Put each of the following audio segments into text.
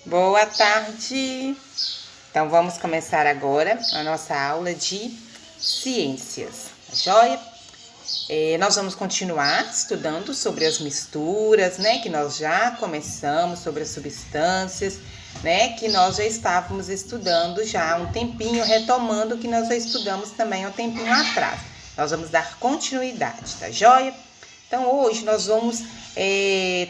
Boa tarde! Então, vamos começar agora a nossa aula de ciências, tá joia? Nós vamos continuar estudando sobre as misturas, né? Que nós já começamos, sobre as substâncias, né? Que nós já estávamos estudando já há um tempinho, retomando o que nós já estudamos também há um tempinho atrás. Nós vamos dar continuidade, tá joia? Então, hoje nós vamos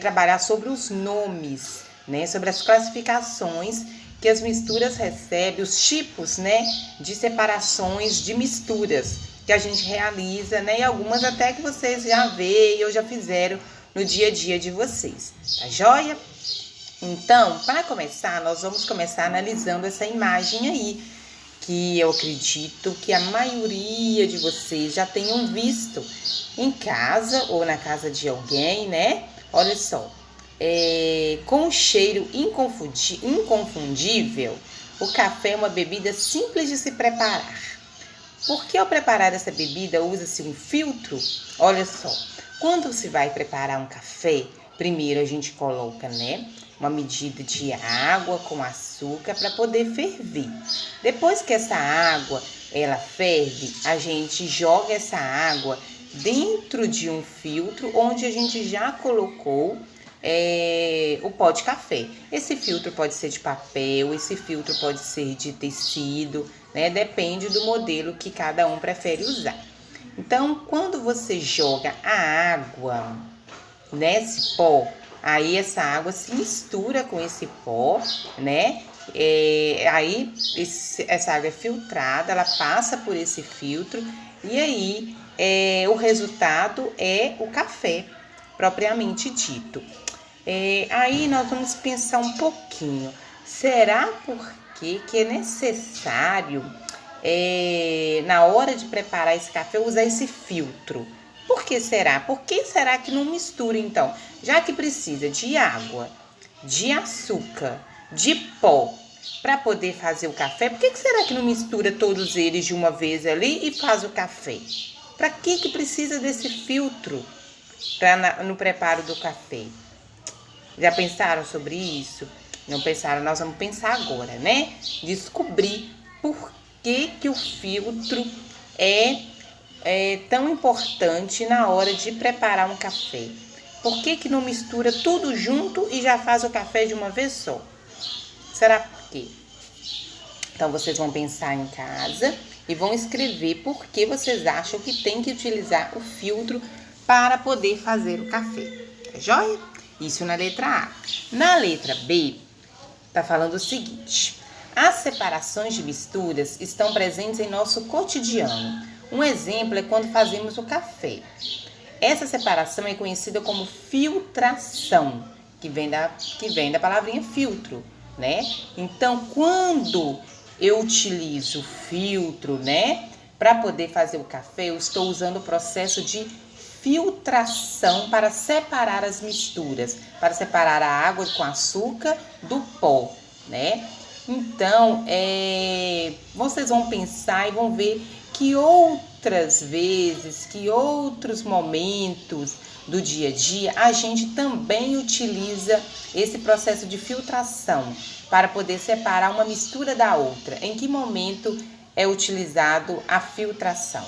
trabalhar sobre os nomes, né, sobre as classificações que as misturas recebem, os tipos, né, de separações de misturas que a gente realiza, né, e algumas até que vocês já veem ou já fizeram no dia a dia de vocês, tá joia? Então, para começar, nós vamos começar analisando essa imagem aí, que eu acredito que a maioria de vocês já tenham visto em casa ou na casa de alguém, né? Olha só. Com um cheiro inconfundível, o café é uma bebida simples de se preparar. Por que ao preparar essa bebida usa-se um filtro? Olha só, quando se vai preparar um café, primeiro a gente coloca, né, uma medida de água com açúcar para poder ferver. Depois que essa água ela ferve, a gente joga essa água dentro de um filtro onde a gente já colocou o pó de café. Esse filtro pode ser de papel, esse filtro pode ser de tecido, né? Depende do modelo que cada um prefere usar. Então, quando você joga a água nesse pó, aí essa água se mistura com esse pó, né? Aí essa água é filtrada, ela passa por esse filtro e aí o resultado é o café, propriamente dito. Aí nós vamos pensar um pouquinho. Será que é necessário, na hora de preparar esse café, usar esse filtro? Por que será? Por que será que não mistura, então? Já que precisa de água, de açúcar, de pó, para poder fazer o café, por que será que não mistura todos eles de uma vez ali e faz o café? Para que precisa desse filtro no preparo do café? Já pensaram sobre isso? Não pensaram? Nós vamos pensar agora, né? Descobrir por que o filtro é tão importante na hora de preparar um café. Por que não mistura tudo junto e já faz o café de uma vez só? Será por quê? Então, vocês vão pensar em casa e vão escrever por que vocês acham que tem que utilizar o filtro para poder fazer o café. Tá joia? Isso na letra A. Na letra B, tá falando o seguinte: as separações de misturas estão presentes em nosso cotidiano. Um exemplo é quando fazemos o café. Essa separação é conhecida como filtração, que vem da palavrinha filtro, né? Então, quando eu utilizo filtro, né, para poder fazer o café, eu estou usando o processo de filtração para separar as misturas, para separar a água com açúcar do pó, né? Então, vocês vão pensar e vão ver que outras vezes, que outros momentos do dia a dia, a gente também utiliza esse processo de filtração para poder separar uma mistura da outra. Em que momento é utilizado a filtração?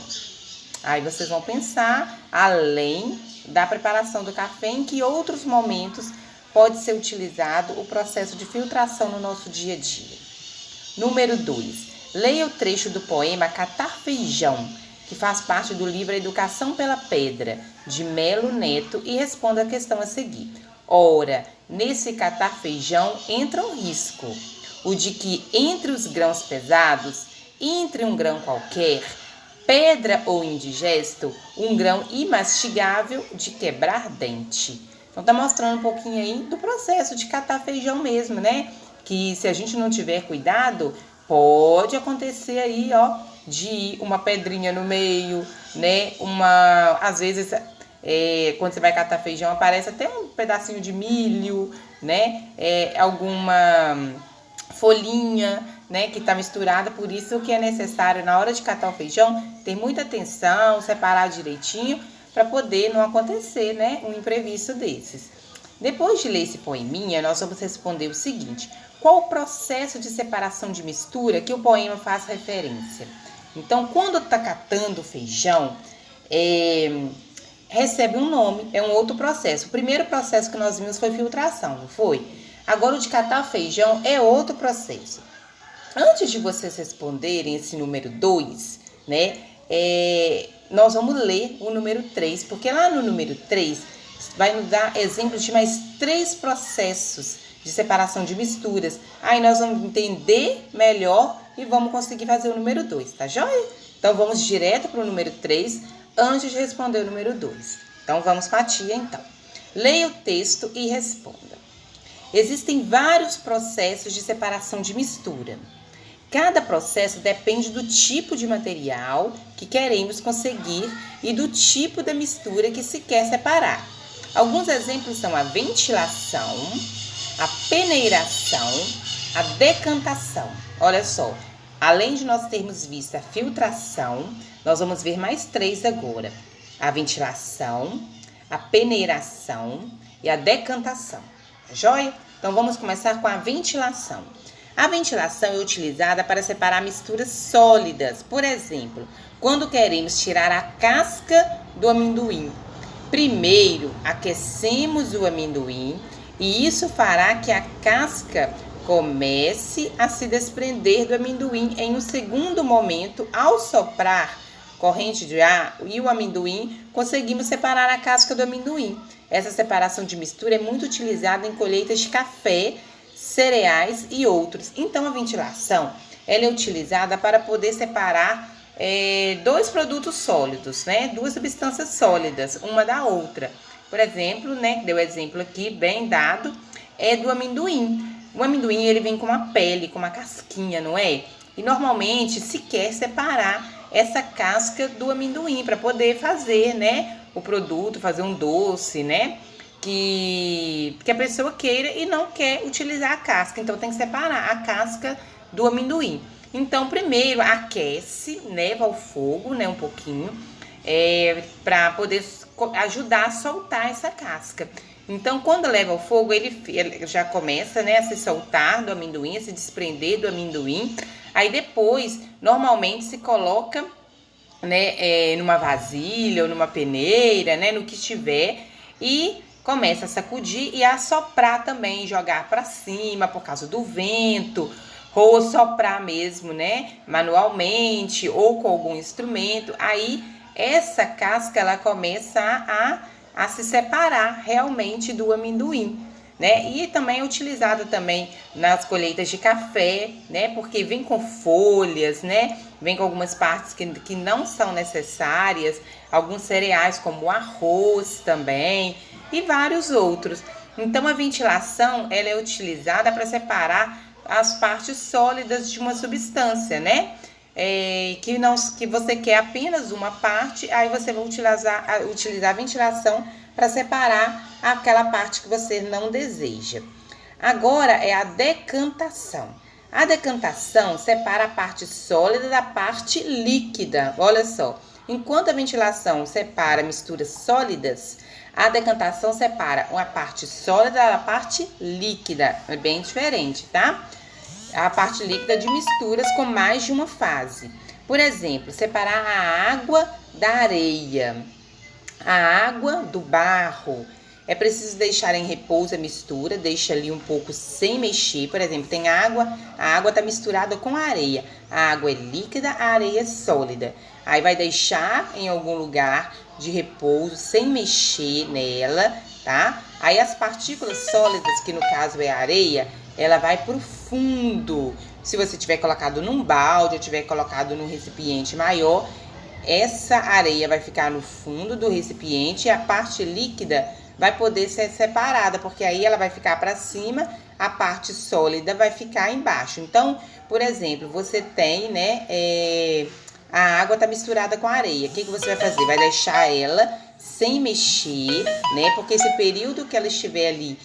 Aí vocês vão pensar, além da preparação do café, em que outros momentos pode ser utilizado o processo de filtração no nosso dia a dia. Número 2. Leia o trecho do poema Catar Feijão, que faz parte do livro Educação pela Pedra, de Melo Neto, e responda a questão a seguir. Ora, nesse catar feijão entra um risco, o de que entre os grãos pesados, entre um grão qualquer, pedra ou indigesto, um grão imastigável de quebrar dente. Então tá mostrando um pouquinho aí do processo de catar feijão mesmo, né? Que se a gente não tiver cuidado, pode acontecer aí, ó, de uma pedrinha no meio, né? Às vezes, quando você vai catar feijão, aparece até um pedacinho de milho, né? Alguma folhinha, né, que está misturada. Por isso que é necessário, na hora de catar o feijão, ter muita atenção, separar direitinho, para poder não acontecer, né, um imprevisto desses. Depois de ler esse poeminha, nós vamos responder o seguinte: qual o processo de separação de mistura que o poema faz referência. Então, quando está catando o feijão, recebe um nome, é um outro processo. O primeiro processo que nós vimos foi filtração, não foi? Agora, o de catar feijão é outro processo. Antes de vocês responderem esse número 2, né, nós vamos ler o número 3, porque lá no número 3 vai nos dar exemplos de mais 3 processos de separação de misturas. Aí nós vamos entender melhor e vamos conseguir fazer o número 2, tá joia? Então, vamos direto para o número 3 antes de responder o número 2. Então, vamos para a tia, então. Leia o texto e responda. Existem vários processos de separação de mistura. Cada processo depende do tipo de material que queremos conseguir e do tipo da mistura que se quer separar. Alguns exemplos são a ventilação, a peneiração, a decantação. Olha só, além de nós termos visto a filtração, nós vamos ver mais 3 agora. A ventilação, a peneiração e a decantação. Tá joia? Então, vamos começar com a ventilação. A ventilação é utilizada para separar misturas sólidas. Por exemplo, quando queremos tirar a casca do amendoim. Primeiro, aquecemos o amendoim e isso fará que a casca comece a se desprender do amendoim. Em um segundo momento, ao soprar corrente de ar e o amendoim, conseguimos separar a casca do amendoim. Essa separação de mistura é muito utilizada em colheitas de café, cereais e outros. Então, a ventilação ela é utilizada para poder separar 2 produtos sólidos, né? 2 substâncias sólidas, uma da outra. Por exemplo, né? Deu exemplo aqui, bem dado, é do amendoim. O amendoim ele vem com uma pele, com uma casquinha, não é? E normalmente se quer separar essa casca do amendoim para poder fazer, né? O produto, fazer um doce, né? Que a pessoa queira e não quer utilizar a casca. Então, tem que separar a casca do amendoim. Então, primeiro aquece, leva ao fogo, né, um pouquinho, para poder ajudar a soltar essa casca. Então, quando leva ao fogo, ele já começa, né, a se soltar do amendoim, a se desprender do amendoim. Aí depois, normalmente se coloca, né, numa vasilha ou numa peneira, né, no que estiver, e começa a sacudir e a soprar também, jogar para cima por causa do vento, ou soprar mesmo, né, manualmente ou com algum instrumento. Aí essa casca ela começa a se separar realmente do amendoim, né? E também é utilizada também nas colheitas de café, né? Porque vem com folhas, né? Vem com algumas partes que não são necessárias, alguns cereais como o arroz também e vários outros. Então, a ventilação ela é utilizada para separar as partes sólidas de uma substância, né? Que você quer apenas uma parte, aí você vai utilizar a ventilação para separar aquela parte que você não deseja. Agora é a decantação. A decantação separa a parte sólida da parte líquida. Olha só, enquanto a ventilação separa misturas sólidas, a decantação separa uma parte sólida da parte líquida. É bem diferente, tá? A parte líquida de misturas com mais de uma fase. Por exemplo, separar a água da areia, a água do barro. É preciso deixar em repouso a mistura, deixa ali um pouco sem mexer. Por exemplo, tem água, a água está misturada com a areia. A água é líquida, a areia é sólida. Aí vai deixar em algum lugar de repouso, sem mexer nela, tá? Aí as partículas sólidas, que no caso é a areia, ela vai para o fundo. Se você tiver colocado num balde ou tiver colocado num recipiente maior, essa areia vai ficar no fundo do recipiente e a parte líquida vai poder ser separada, porque aí ela vai ficar para cima, a parte sólida vai ficar embaixo. Então, por exemplo, você tem, né, a água está misturada com a areia. O que você vai fazer? Vai deixar ela sem mexer, né, porque esse período que ela estiver ali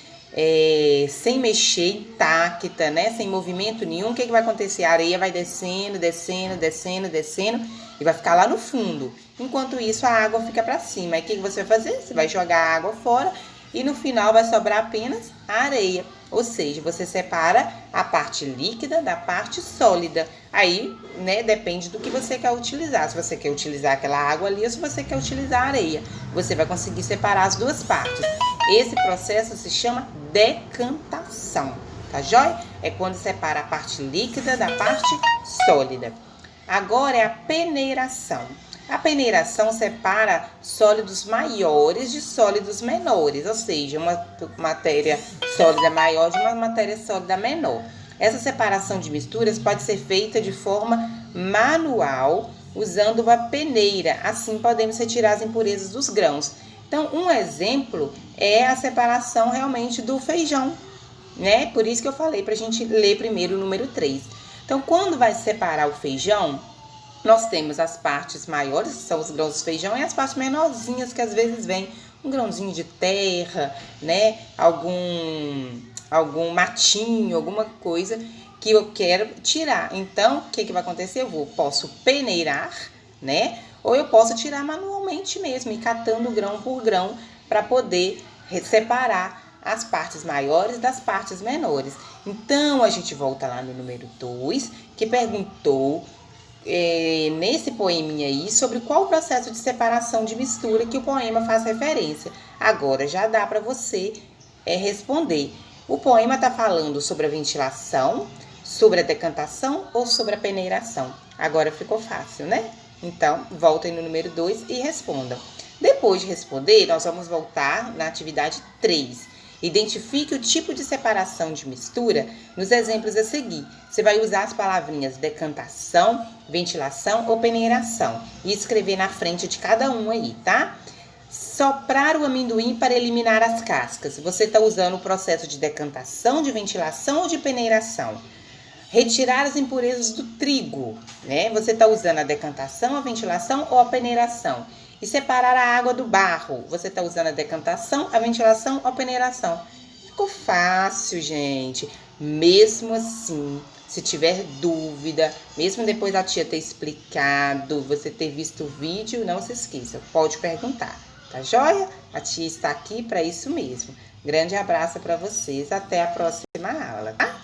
sem mexer, intacta, né, sem movimento nenhum, o que vai acontecer? A areia vai descendo, descendo, descendo, descendo e vai ficar lá no fundo. Enquanto isso, a água fica para cima. Aí o que você vai fazer? Você vai jogar a água fora e no final vai sobrar apenas a areia. Ou seja, você separa a parte líquida da parte sólida. Aí, né, depende do que você quer utilizar. Se você quer utilizar aquela água ali ou se você quer utilizar a areia. Você vai conseguir separar as duas partes. Esse processo se chama decantação, tá joia? É quando separa a parte líquida da parte sólida. Agora é a peneiração. A peneiração separa sólidos maiores de sólidos menores, ou seja, uma matéria sólida maior de uma matéria sólida menor. Essa separação de misturas pode ser feita de forma manual, usando uma peneira. Assim podemos retirar as impurezas dos grãos. Então, um exemplo é a separação realmente do feijão, né? Por isso que eu falei para a gente ler primeiro o número 3. Então, quando vai separar o feijão, nós temos as partes maiores, que são os grãos do feijão, e as partes menorzinhas, que às vezes vem um grãozinho de terra, né? Algum matinho, alguma coisa que eu quero tirar. Então, o que vai acontecer? Posso peneirar, né? Ou eu posso tirar manualmente mesmo, ir catando grão por grão, para poder separar as partes maiores das partes menores. Então, a gente volta lá no número 2, que perguntou nesse poeminha aí sobre qual o processo de separação de mistura que o poema faz referência. Agora já dá para você responder. O poema está falando sobre a ventilação, sobre a decantação ou sobre a peneiração? Agora ficou fácil, né? Então, voltem no número 2 e respondam. Depois de responder, nós vamos voltar na atividade 3. Identifique o tipo de separação de mistura nos exemplos a seguir. Você vai usar as palavrinhas decantação, ventilação ou peneiração e escrever na frente de cada um aí, tá? Soprar o amendoim para eliminar as cascas. Você está usando o processo de decantação, de ventilação ou de peneiração? Retirar as impurezas do trigo, né? Você está usando a decantação, a ventilação ou a peneiração? E separar a água do barro. Você está usando a decantação, a ventilação ou a peneiração? Ficou fácil, gente. Mesmo assim, se tiver dúvida, mesmo depois da tia ter explicado, você ter visto o vídeo, não se esqueça, pode perguntar, tá joia? A tia está aqui para isso mesmo. Grande abraço para vocês, até a próxima aula, tá?